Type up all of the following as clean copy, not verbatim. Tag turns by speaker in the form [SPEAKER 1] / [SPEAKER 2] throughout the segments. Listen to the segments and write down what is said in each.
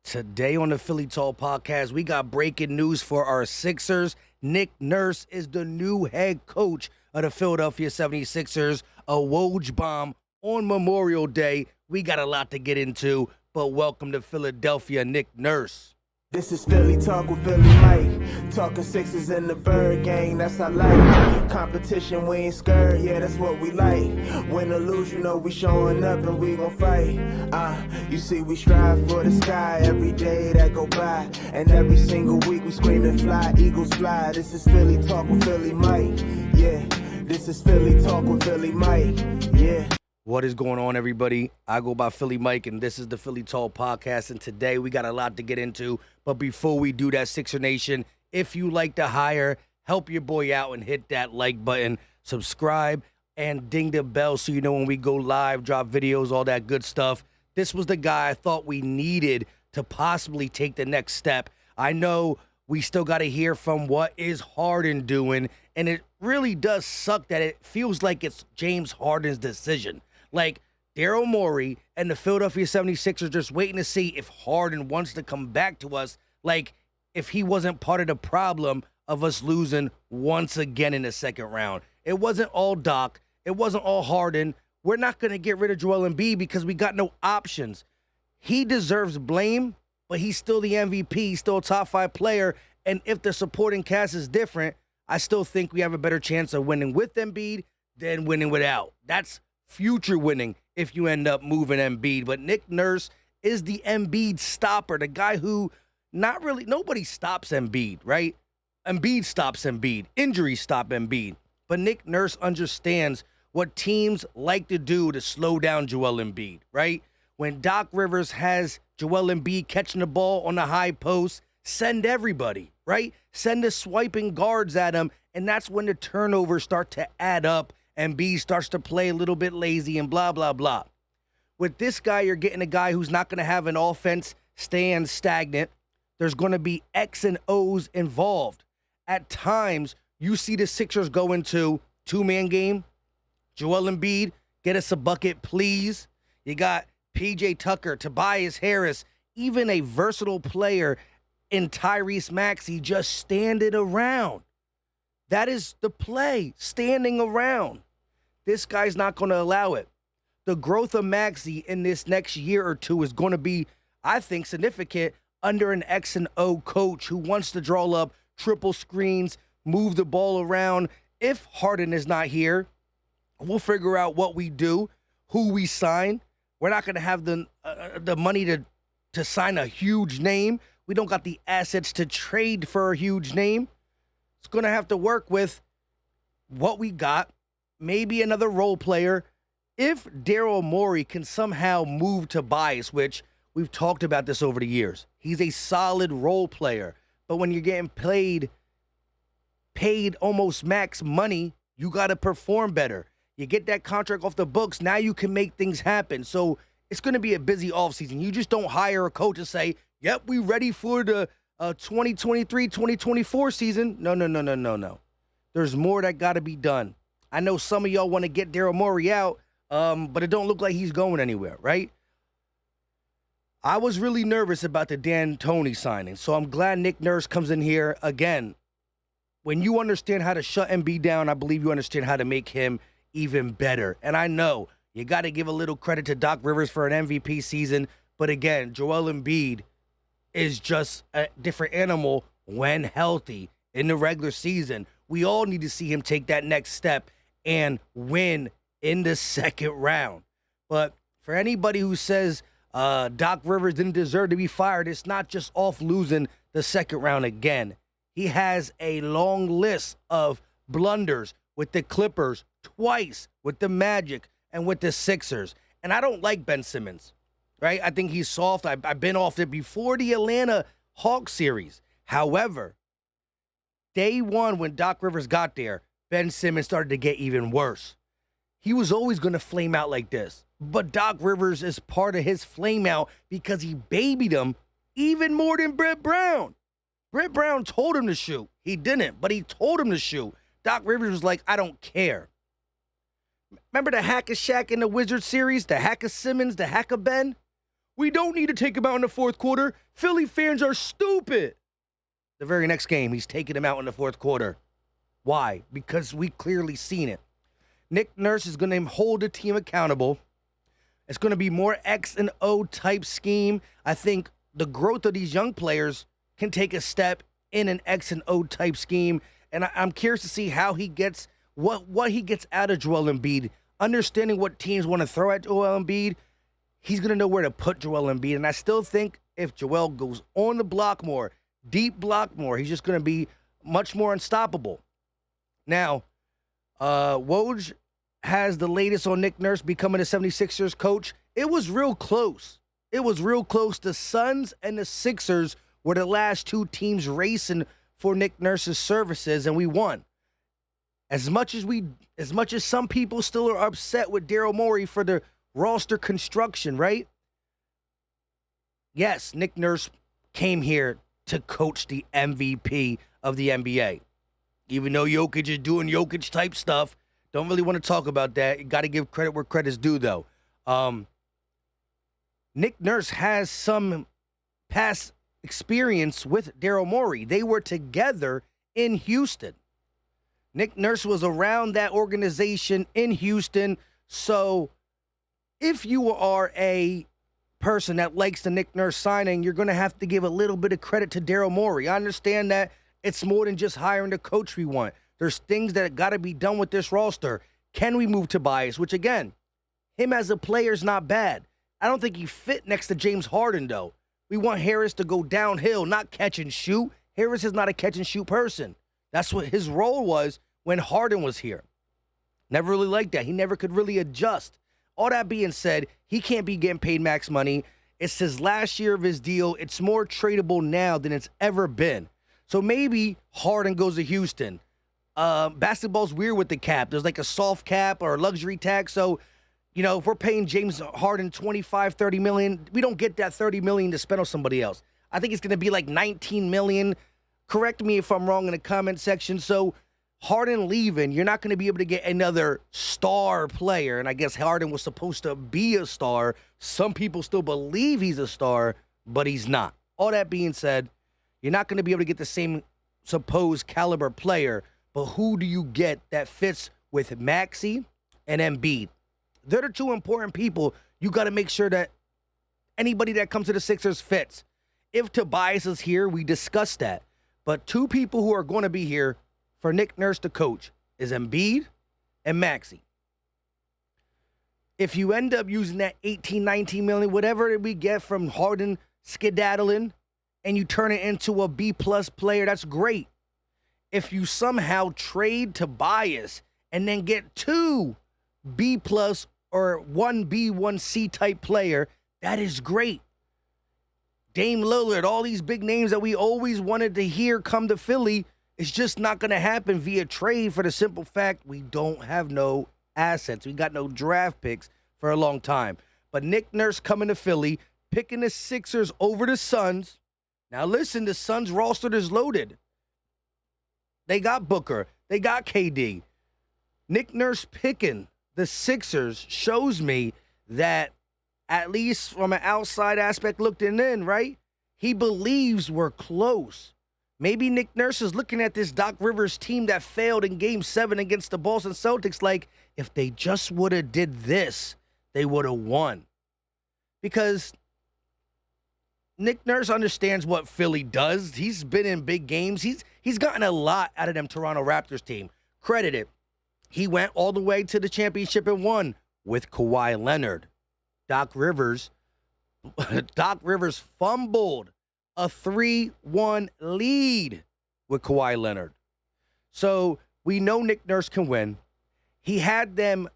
[SPEAKER 1] Today on the Philly Talk podcast, we got breaking news for our Sixers. Nick Nurse is the new head coach of the Philadelphia 76ers. A Woj bomb on Memorial Day. We got a lot to get into, but welcome to Philadelphia, Nick Nurse.
[SPEAKER 2] This is Philly Talk with Philly Mike. Talking Sixers and the Bird Gang, that's I like. Competition, we ain't scared, yeah, that's what we like. Win or lose, you know we showing up and we gon' fight. You see we strive for the sky every day that go by. And every single week we screaming fly, Eagles fly. This is Philly Talk with Philly Mike, yeah. This is Philly Talk with Philly Mike, yeah.
[SPEAKER 1] What is going on, everybody? I go by Philly Mike, and this is the Philly Talk podcast, and today we got a lot to get into. But before we do that, Sixer Nation, if you like to hire, help your boy out and hit that like button, subscribe, and ding the bell so you know when we go live, drop videos, all that good stuff. This was the guy I thought we needed to possibly take the next step. I know we still got to hear from what is Harden doing, and it really does suck that it feels like it's James Harden's decision. Like, Daryl Morey and the Philadelphia 76ers just waiting to see if Harden wants to come back to us, like if he wasn't part of the problem of us losing once again in the second round. It wasn't all Doc. It wasn't all Harden. We're not going to get rid of Joel Embiid because we got no options. He deserves blame, but he's still the MVP. He's still a top 5 player. And if the supporting cast is different, I still think we have a better chance of winning with Embiid than winning without. That's future winning if you end up moving Embiid. But Nick Nurse is the Embiid stopper, the guy who nobody stops Embiid, right? Embiid stops Embiid. Injuries stop Embiid. But Nick Nurse understands what teams like to do to slow down Joel Embiid, right? When Doc Rivers has Joel Embiid catching the ball on the high post, send everybody, right? Send the swiping guards at him, and that's when the turnovers start to add up. Embiid starts to play a little bit lazy and blah, blah, blah. With this guy, you're getting a guy who's not going to have an offense stand stagnant. There's going to be X and O's involved. At times, you see the Sixers go into two-man game. Joel Embiid, get us a bucket, please. You got P.J. Tucker, Tobias Harris, even a versatile player in Tyrese Maxey just standing around. That is the play, standing around. This guy's not going to allow it. The growth of Maxey in this next year or two is going to be, I think, significant under an X and O coach who wants to draw up triple screens, move the ball around. If Harden is not here, we'll figure out what we do, who we sign. We're not going to have the money to sign a huge name. We don't got the assets to trade for a huge name. It's going to have to work with what we got, maybe another role player. If Daryl Morey can somehow move Tobias, which we've talked about this over the years, he's a solid role player. But when you're getting paid almost max money, you got to perform better. You get that contract off the books, now you can make things happen. So it's going to be a busy offseason. You just don't hire a coach and say, yep, we ready for the 2023-2024 season. No. There's more that got to be done. I know some of y'all want to get Daryl Morey out, but it don't look like he's going anywhere, right? I was really nervous about the D'Antoni signing, so I'm glad Nick Nurse comes in here. Again, when you understand how to shut Embiid down, I believe you understand how to make him even better. And I know you got to give a little credit to Doc Rivers for an MVP season, but again, Joel Embiid is just a different animal when healthy in the regular season. We all need to see him take that next step and win in the second round. But for anybody who says Doc Rivers didn't deserve to be fired, it's not just off losing the second round again. He has a long list of blunders with the Clippers, twice with the Magic, and with the Sixers. And I don't like Ben Simmons, right? I think he's soft. I've been off it before the Atlanta Hawks series. However, day one when Doc Rivers got there, Ben Simmons started to get even worse. He was always going to flame out like this. But Doc Rivers is part of his flame out because he babied him even more than Brett Brown. Brett Brown told him to shoot. He didn't, but he told him to shoot. Doc Rivers was like, I don't care. Remember the Hack of Shaq in the Wizards series? The Hack of Simmons, the Hack of Ben? We don't need to take him out in the fourth quarter. Philly fans are stupid. The very next game, he's taking him out in the fourth quarter. Why? Because we clearly seen it. Nick Nurse is going to hold the team accountable. It's going to be more X and O type scheme. I think the growth of these young players can take a step in an X and O type scheme. And I'm curious to see how he gets, what he gets out of Joel Embiid. Understanding what teams want to throw at Joel Embiid, he's going to know where to put Joel Embiid. And I still think if Joel goes on the block more, deep block more, he's just going to be much more unstoppable. Now, Woj has the latest on Nick Nurse becoming the 76ers coach. It was real close. It was real close. The Suns and the Sixers were the last two teams racing for Nick Nurse's services, and we won. As much as some people still are upset with Daryl Morey for the roster construction, right? Yes, Nick Nurse came here to coach the MVP of the NBA. Even though Jokic is doing Jokic-type stuff, don't really want to talk about that. You got to give credit where credit's due, though. Nick Nurse has some past experience with Daryl Morey. They were together in Houston. Nick Nurse was around that organization in Houston. So if you are a person that likes the Nick Nurse signing, you're going to have to give a little bit of credit to Daryl Morey. I understand that it's more than just hiring the coach we want. There's things that got to be done with this roster. Can we move Tobias? Which, again, him as a player is not bad. I don't think he fit next to James Harden, though. We want Harris to go downhill, not catch and shoot. Harris is not a catch and shoot person. That's what his role was when Harden was here. Never really liked that. He never could really adjust. All that being said, he can't be getting paid max money. It's his last year of his deal. It's more tradable now than it's ever been. So maybe Harden goes to Houston. Basketball's weird with the cap. There's like a soft cap or a luxury tax. So, you know, if we're paying James Harden $25, $30 million, we don't get that $30 million to spend on somebody else. I think it's going to be like $19 million. Correct me if I'm wrong in the comment section. So Harden leaving, you're not going to be able to get another star player. And I guess Harden was supposed to be a star. Some people still believe he's a star, but he's not. All that being said, you're not going to be able to get the same supposed caliber player, but who do you get that fits with Maxey and Embiid? They're the two important people. You got to make sure that anybody that comes to the Sixers fits. If Tobias is here, we discussed that. But two people who are going to be here for Nick Nurse to coach is Embiid and Maxey. If you end up using that 18, 19 million, whatever we get from Harden skedaddling, and you turn it into a B-plus player, that's great. If you somehow trade Tobias and then get two B-plus or 1B, 1C type player, that is great. Dame Lillard, all these big names that we always wanted to hear come to Philly, it's just not going to happen via trade for the simple fact we don't have no assets. We got no draft picks for a long time. But Nick Nurse coming to Philly, picking the Sixers over the Suns. Now listen, the Suns roster is loaded. They got Booker. They got KD. Nick Nurse picking the Sixers shows me that, at least from an outside aspect looking in, right? He believes we're close. Maybe Nick Nurse is looking at this Doc Rivers team that failed in Game 7 against the Boston Celtics like, if they just would have did this, they would have won. Because Nick Nurse understands what Philly does. He's been in big games. He's gotten a lot out of them Toronto Raptors team. Credit it. He went all the way to the championship and won with Kawhi Leonard. Doc Rivers fumbled a 3-1 lead with Kawhi Leonard. So we know Nick Nurse can win. He had them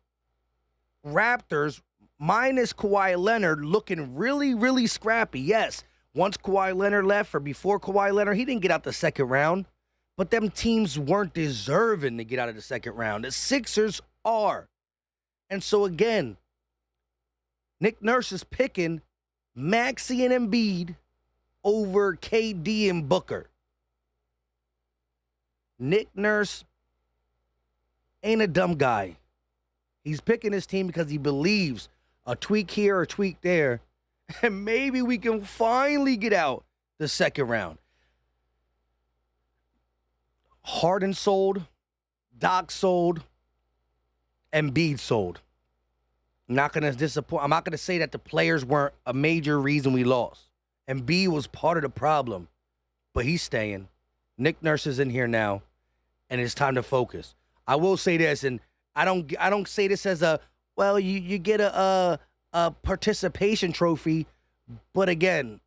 [SPEAKER 1] Raptors minus Kawhi Leonard looking really, really scrappy. Yes, once Kawhi Leonard left or before Kawhi Leonard, he didn't get out the second round. But them teams weren't deserving to get out of the second round. The Sixers are. And so again, Nick Nurse is picking Maxey and Embiid over KD and Booker. Nick Nurse ain't a dumb guy. He's picking his team because he believes a tweak here or a tweak there, and maybe we can finally get out the second round. Harden sold, Doc sold, Embiid sold. I'm not going to disappoint. I'm not going to say that the players weren't a major reason we lost. Embiid was part of the problem, but he's staying. Nick Nurse is in here now, and it's time to focus. I will say this, and I don't say this as a, well, you get a participation trophy, but again,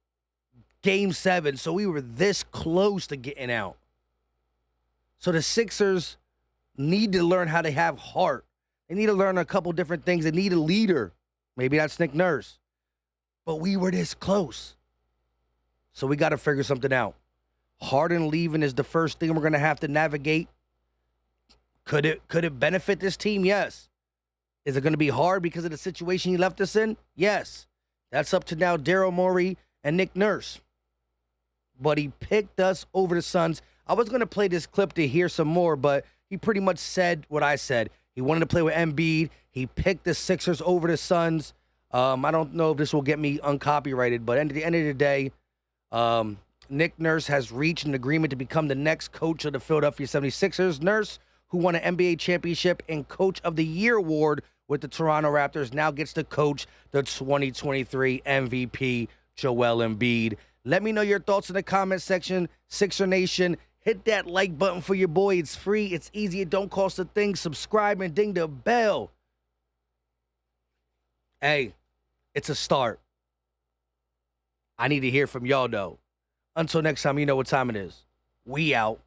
[SPEAKER 1] Game 7, so we were this close to getting out. So the Sixers need to learn how to have heart. They need to learn a couple different things. They need a leader. Maybe that's Nick Nurse. But we were this close. So we got to figure something out. Harden leaving is the first thing we're going to have to navigate. Could it benefit this team? Yes. Is it going to be hard because of the situation he left us in? Yes. That's up to now Daryl Morey and Nick Nurse. But he picked us over the Suns. I was going to play this clip to hear some more, but he pretty much said what I said. He wanted to play with Embiid. He picked the Sixers over the Suns. I don't know if this will get me uncopyrighted, but at the end of the day, Nick Nurse has reached an agreement to become the next coach of the Philadelphia 76ers. Nurse, who won an NBA championship and Coach of the Year award with the Toronto Raptors, now gets to coach the 2023 MVP, Joel Embiid. Let me know your thoughts in the comment section. Sixer Nation, hit that like button for your boy. It's free. It's easy. It don't cost a thing. Subscribe and ding the bell. Hey, it's a start. I need to hear from y'all, though. Until next time, you know what time it is. We out.